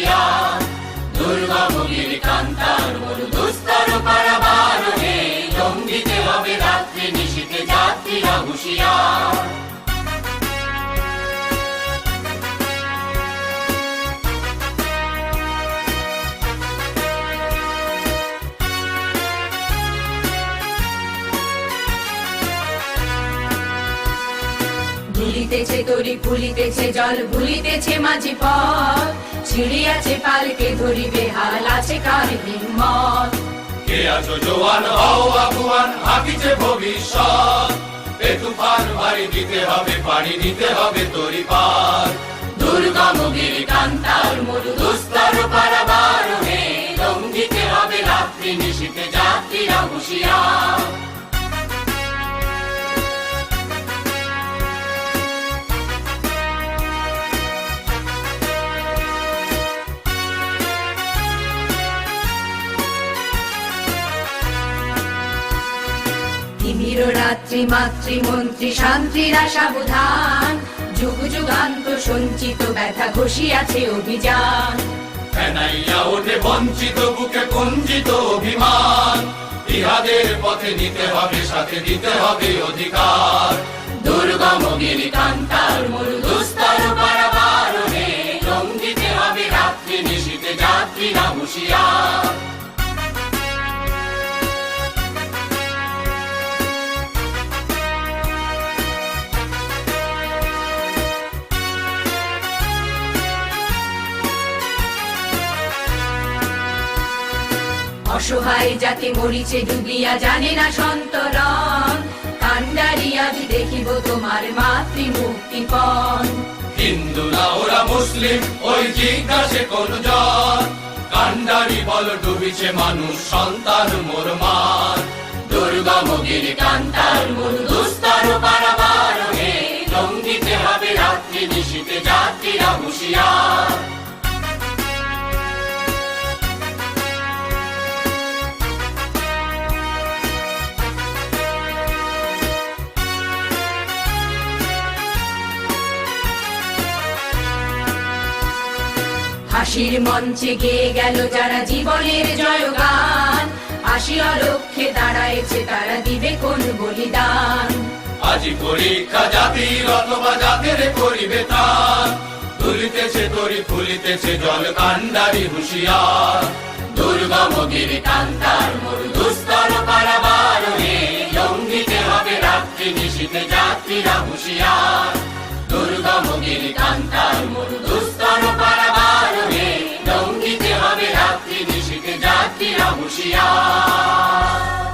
হুঁশিয়ার। দুর্গম গিরি কান্তার মরু দুস্তর পারাবারণে লঙ্ঘিতে হবে রাত্রি নিশীথে যাত্রীরা হুঁশিয়ার। ভুলিতেছে তরি ফুলিতেছে জল ভুলিতেছে মাঝি পথ, ছিড়িয়াছে পালকে ধরিবে হাল আছে কার হিম্মত। কে আছো জোয়ান হও আগুয়ান হাকিছে ভবিষ্যৎ, এ তুফান বাড়ি দিতে হবে পাড়ি দিতে হবে তরি পার। দুর্গম গিরি কান্তার মরু দুস্তর পারাবারণে লঙ্ঘিতে হবে রাত্রি নিশীথে যাত্রীরা হুঁশিয়ার। তিমির রাত্রি মাতৃমন্ত্রী শান্তিরা সাবধান, যুগ যুগান্ত সঞ্চিত ব্যথা ঘষিয়াছে অভিযান। ফেনাইয়া ওঠে বঞ্চিত বুকে কুঞ্চিত অভিমান, ইহাদের পথে নিতে হবে সাথে দিতে হবে অধিকার। দুর্গম গিরি কান্তার মরু দুস্তর পারাবারণে লঙ্ঘিতে হবে রাত্রি নিশীথে যাত্রীরা হুঁশিয়ার। অসহায় জাতি মরিছে ডুবিয়া জানে না সন্তরণ, কান্ডারি আজ দেখিব তোমার মাতৃ মুক্তিপণ। হিন্দু না ওরা মুসলিম ওই জিজ্ঞাসে কোন জন, কান্ডারি বল ডুবিছে মানুষ সন্তান মোর মার। দুর্গম গিরি কান্তার মরু দুস্তর পারাবারণে লঙ্ঘিতে হবে রাত্রি নিশীথে যাত্রীরা হুঁশিয়ার। হাসির মঞ্চে গেয়ে গেল যারা জীবনের জয়গান, আসিয়া লক্ষ্যে দাঁড়াইছে তারা দিবে কোন বলিদান। আজি পরীক্ষা জাতির অথবা জাতের করিবে ত্রাণ, তুলিতেছে তরি ফুলিতেছে জল কান্ডারি হুঁশিয়ার। দুর্গম গিরি কান্তার মরু দুস্তর পারাবারণে লঙ্ঘিতে হবে রাত্রি নিশীথে যাত্রীরা হুঁশিয়ার। দুর্গম গিরি কান্তার মরু দুস্তর পারাবারণে লঙ্ঘিতে হবে রাত্রি নিশীথে যাত্রীরা হুঁশিয়ার।